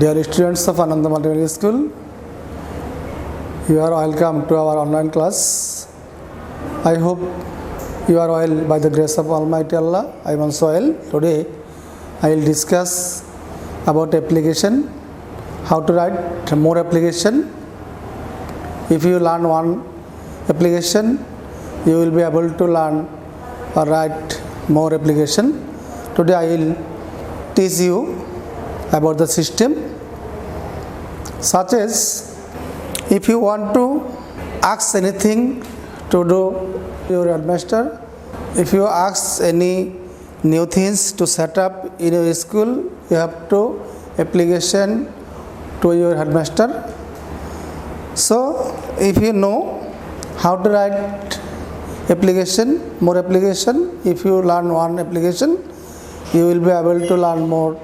Dear students of Ananda Multimedia School, you are welcome to our online class. I hope you are well by the grace of Almighty Allah. I am also well. Today I will discuss about application, how to write more application. If you learn one application, you will be able to learn or write more application. Today I will teach you about the system, such as if you want to ask anything to do your headmaster, if you ask any new things to set up in your school, you have to application to your headmaster. So if you know how to write application, more application, if you learn one application, you will be able to learn more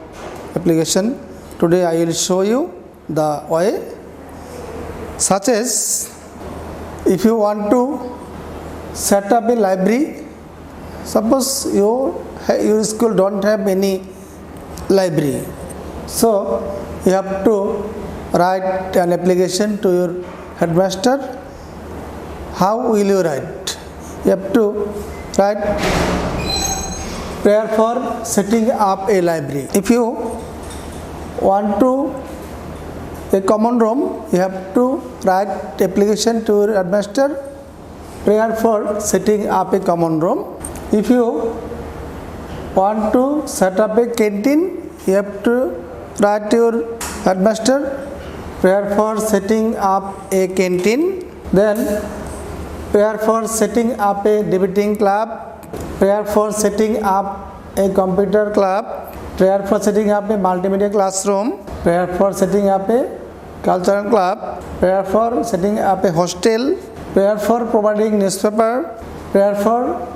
application. Today I will show you the way, such as if you want to set up a library. Suppose your school don't have any library, so you have to write an application to your headmaster. How will you write? You have to write prayer for setting up a library. If you want to a common room, you have to write application to your headmaster, prayer for setting up a common room. If you want to set up a canteen, you have to write to your headmaster, prayer for setting up a canteen. Then prayer for setting up a debating club, prayer for setting up a computer club, prayer for setting up a multimedia classroom, prayer for setting up a cultural club, prayer for setting up a hostel, prayer for providing newspaper, prayer for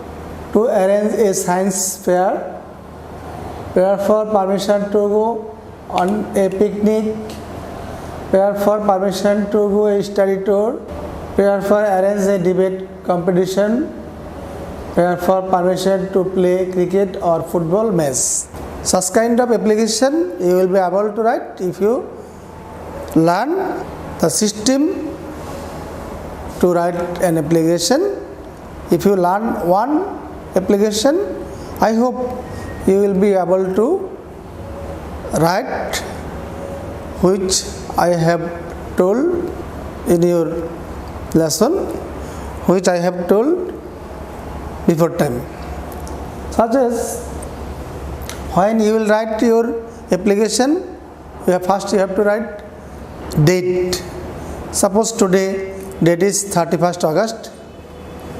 to arrange a science fair, prayer for permission to go on a picnic, prayer for permission to go a study tour, prayer for arrange a debate competition, prayer for permission to play cricket or football match. Such kind of application you will be able to write if you learn the system to write an application. If you learn one application, I hope you will be able to write which I have told in your lesson, which I have told before time. Such as when you will write your application, first you have to write date. Suppose today date is 31st August.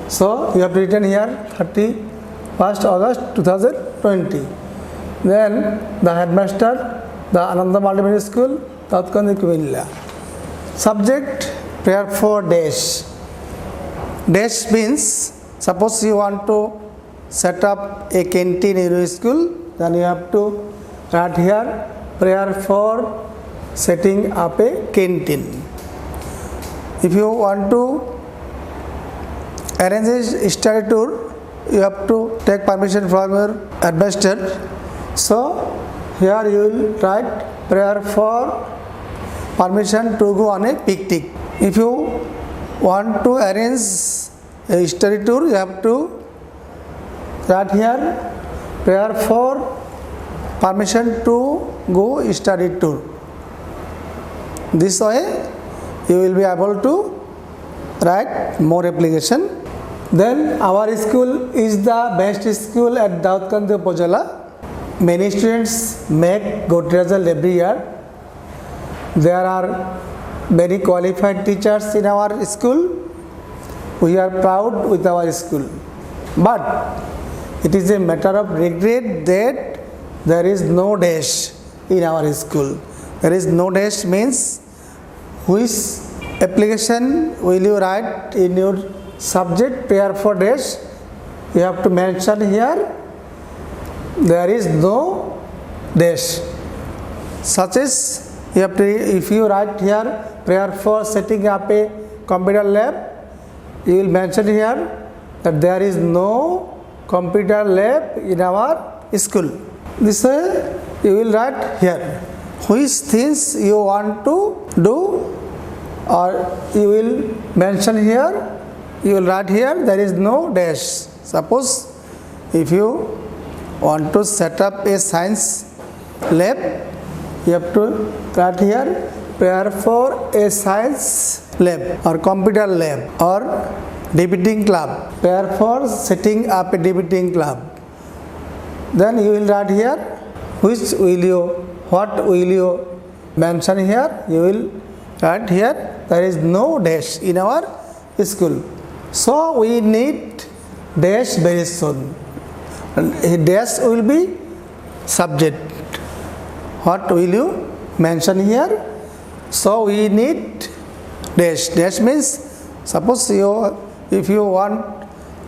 So you have written here 31st August 2020. Then the headmaster, the Ananda Multimedia School, Tatkandi Kumilla. Subject, prayer for dash. Dash means suppose you want to set up a canteen in your school, then you have to write here prayer for setting up a canteen. If you want to arrange a study tour, you have to take permission from your headmaster. So here you will write prayer for permission to go on a picnic. If you want to arrange a study tour, you have to write here prayer for permission to go study tour. This way you will be able to write more application. Then our school is the best school at Daudkandi Upazila. Many students make good result every year. There are very qualified teachers in our school. We are proud with our school. But it is a matter of regret that there is no dash in our school. There is no dash means which application will you write in your subject prayer for dash. You have to mention here there is no dash. Such as you have to, if you write here prayer for setting up a computer lab, you will mention here that there is no computer lab in our school. This way you will write here. which things you want to do, or you will mention here, you will write here, there is no dash. Suppose if you want to set up a science lab, you have to write here, prepare for a science lab or computer lab or debating club, prepare for setting up a debating club. Then you will write here, what will you mention here, you will write here, there is no dash in our school, so we need dash very soon. And dash will be subject. What will you mention here? So we need dash. Dash means, suppose if you want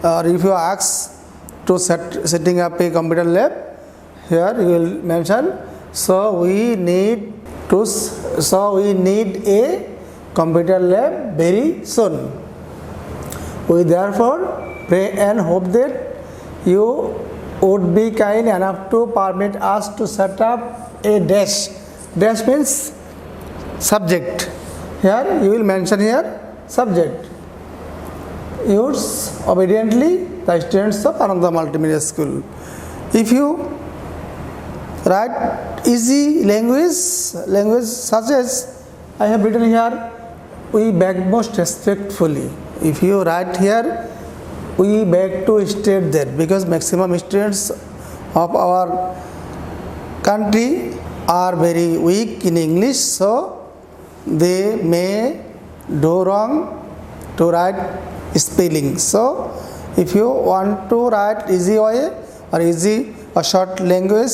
or if you ask to setting up a computer lab, here you will mention, so we need a computer lab very soon. We therefore pray and hope that you would be kind enough to permit us to set up a dash. Dash means subject. Here you will mention here subject. Yours obediently, the students of Ananda Multimedia School. If you write easy language such as I have written here, we beg most respectfully. If you write here, we beg to state that because maximum students of our country are very weak in English, so they may do wrong to write spelling. So if you want to write easy way or easy or short language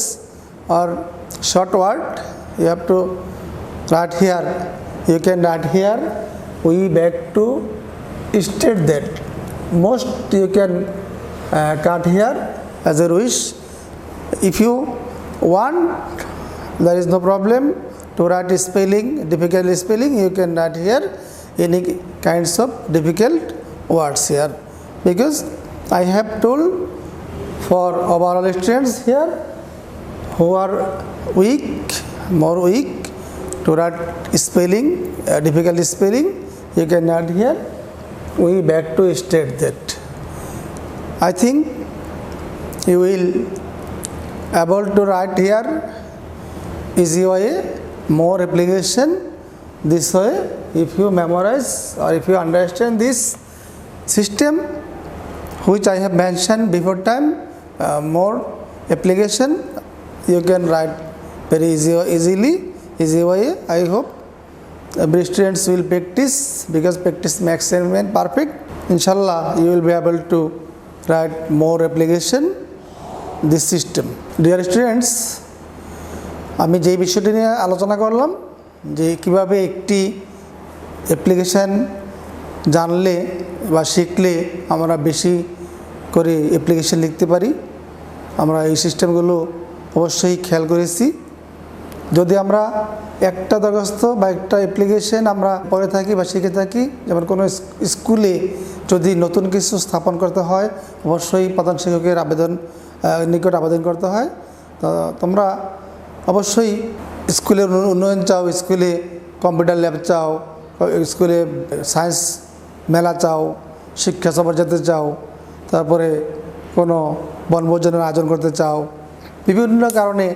or short word, you have to write here. You can write here, we beg to state that. Most you can cut here as a wish. If you want, there is no problem to write spelling, difficult spelling, you can write here any kinds of difficult words here, because I have told for overall students here who are more weak to write spelling, difficult spelling, you can write here, we beg to state that. I think you will able to write here easy way, more application this way. If you memorize or if you understand this system which I have mentioned before time, more application you can write very easy way. I hope every students will practice, because practice makes a man perfect. Inshallah you will be able to write more application this system. Dear students, আমি যে বিষয়টি নিয়ে আলোচনা করলাম যে কিভাবে একটি application জানলে বা শিখলে আমরা বেশি করে অ্যাপ্লিকেশন লিখতে পারি, আমরা এই সিস্টেমগুলো অবশ্যই খেয়াল করেছি। যদি আমরা একটা দরখাস্ত বা একটা অ্যাপ্লিকেশন আমরা পড়ে থাকি বা শিখে থাকি, যেমন কোনো স্কুলে যদি নতুন কিছু স্থাপন করতে হয়, অবশ্যই প্রধান শিক্ষকের নিকট আবেদন করতে হয়। তো তোমরা অবশ্যই স্কুলের উন্নয়ন চাও, স্কুলে কম্পিউটার ল্যাব চাও, স্কুলে সায়েন্স মেলা চাও, শিক্ষা সফর যেতে চাও, তারপরে কোনো বনভোজনের আয়োজন করতে চাও, বিভিন্ন কারণে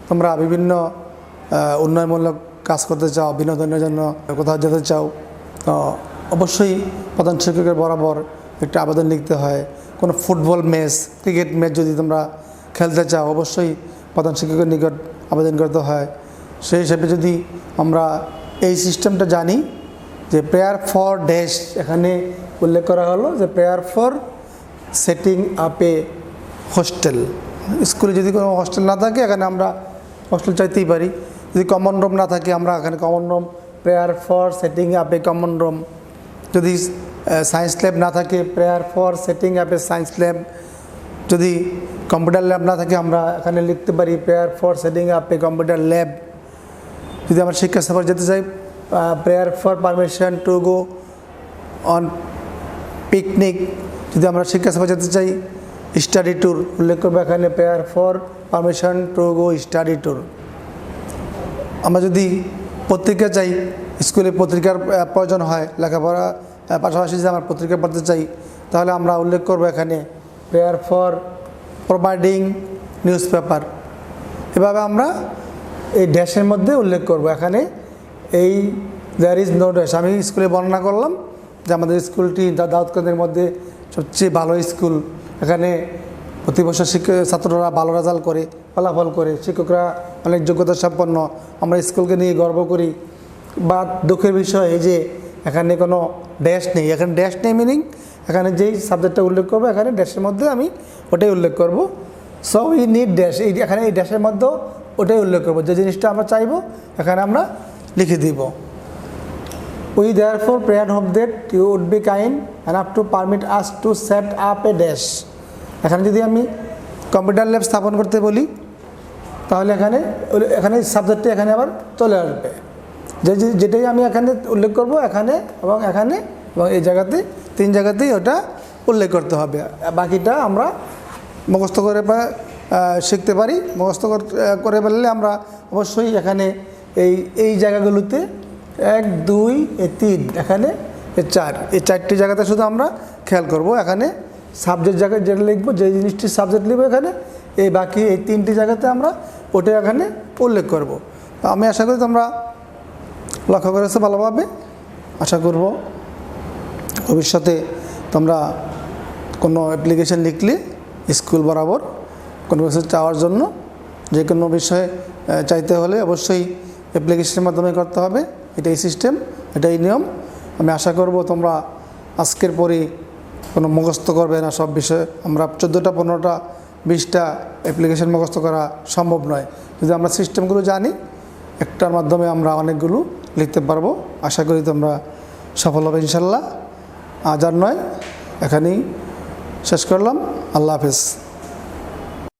তোমরা বিভিন্ন উন্নয়নমূলক কাজ করতে চাও, বিনোদনের জন্য কোথাও যেতে চাও, তো অবশ্যই প্রধান শিক্ষকের বরাবর একটা আবেদন লিখতে হয়। কোনো ফুটবল ম্যাচ, ক্রিকেট ম্যাচ যদি তোমরা খেলতে চাও, অবশ্যই প্রধান শিক্ষকের নিকট আবেদন করতে হয়। সেই হিসেবে যদি আমরা এই সিস্টেমটা জানি যে প্রেয়ার ফর ড্যাশ, এখানে উল্লেখ করা হলো যে prayer for setting up A hostel. স্কুলে যদি কোনো হোস্টেল না থাকে, এখানে আমরা হোস্টেল চাইতেই পারি। যদি কমন রুম না থাকে, আমরা এখানে common room, prayer for setting up a common room. যদি সায়েন্স ল্যাব না থাকে, prayer for setting up a science lab. যদি কম্পিউটার ল্যাব না থাকে, আমরা এখানে লিখতে পারি prayer for setting up a computer lab. যদি আমরা শিক্ষা সফর যেতে চাই, prayer for permission to go on picnic. যদি আমরা শিক্ষা সফর যেতে চাই, স্টাডি ট্যুর উল্লেখ করবো এখানে, prayer for permission to go study tour. আমরা যদি পত্রিকা চাই, স্কুলে পত্রিকার প্রয়োজন হয়, লেখাপড়া পাশাপাশি যদি আমরা পত্রিকা পড়তে চাই, তাহলে আমরা উল্লেখ করব এখানে prayer for providing news paper. এভাবে আমরা এই ড্যাশের মধ্যে উল্লেখ করব। এখানে এই দেয়ার ইজ নো ড্যাশ। আমি স্কুলে বর্ণনা করলাম যে আমাদের স্কুলটি দাউদকান্দির মধ্যে সবচেয়ে ভালো স্কুল। এখানে প্রতি বছর ছাত্ররা ভালো রেজাল্ট করে, ফলাফল করে, শিক্ষকরা অনেক যোগ্যতা সম্পন্ন। আমরা স্কুলকে নিয়ে গর্ব করি। বা দুঃখের বিষয় এই যে এখানে কোনো ড্যাশ নেই। এখানে ড্যাশ নেই মিনিং এখানে যেই সাবজেক্টটা উল্লেখ করবো এখানে ড্যাশের মধ্যে আমি ওটাই উল্লেখ করব। So we need dash. এখানে এই ড্যাশের মধ্যেও ওটাই উল্লেখ করব, যে জিনিসটা আমরা চাইবো এখানে আমরা লিখে দিব। We therefore pray and hope that you would be kind enough to permit us to set up a dash। এখানে যদি আমি কম্পিউটার ল্যাব স্থাপন করতে বলি তাহলে এখানে সাবজেক্টটা এখানে আবার চলে আসবে। যেটাই আমি এখানে উল্লেখ করব এখানে এবং এখানে এবং এই জায়গাতে, 3 জায়গাতেই ওটা উল্লেখ করতে হবে। বাকিটা আমরা মুখস্থ করে শিখতে পারি। মুখস্থ করে ফেললে আমরা অবশ্যই এখানে এই জায়গাগুলোতে 1 2 3 এখানে 4 এই 4টি জায়গাতে শুধু আমরা খেয়াল করব। এখানে সাবজেক্ট জায়গায় যেটা লিখবো, যে জিনিসটি সাবজেক্ট লিখবো এখানে, এই বাকি এই 3টি জায়গাতে আমরা ওটা এখানে উল্লেখ করব। আমি আশা করি তোমরা লক্ষ্য করেছো ভালোভাবে। আশা করব ভবিষ্যতে তোমরা কোনো অ্যাপ্লিকেশন লিখলে স্কুল বরাবর কোনো কিছু চাওয়ার জন্য, যে কোনো বিষয়ে চাইতে হলে অবশ্যই অ্যাপ্লিকেশনের মাধ্যমে করতে হবে। এটাই সিস্টেম, এটাই নিয়ম। আমি আশা করব তোমরা আজকের পরই কোনো মুখস্থ করবে না সব বিষয়ে। আমরা 14টা 15টা 20টা অ্যাপ্লিকেশন মুখস্থ করা সম্ভব নয়। যদি আমরা সিস্টেমগুলো জানি, একটার মাধ্যমে আমরা অনেকগুলো লিখতে পারবো। আশা করি তোমরা সফল হবে ইনশাল্লাহ। আজ আর নয়, এখানেই শেষ করলাম। আল্লাহ হাফেজ।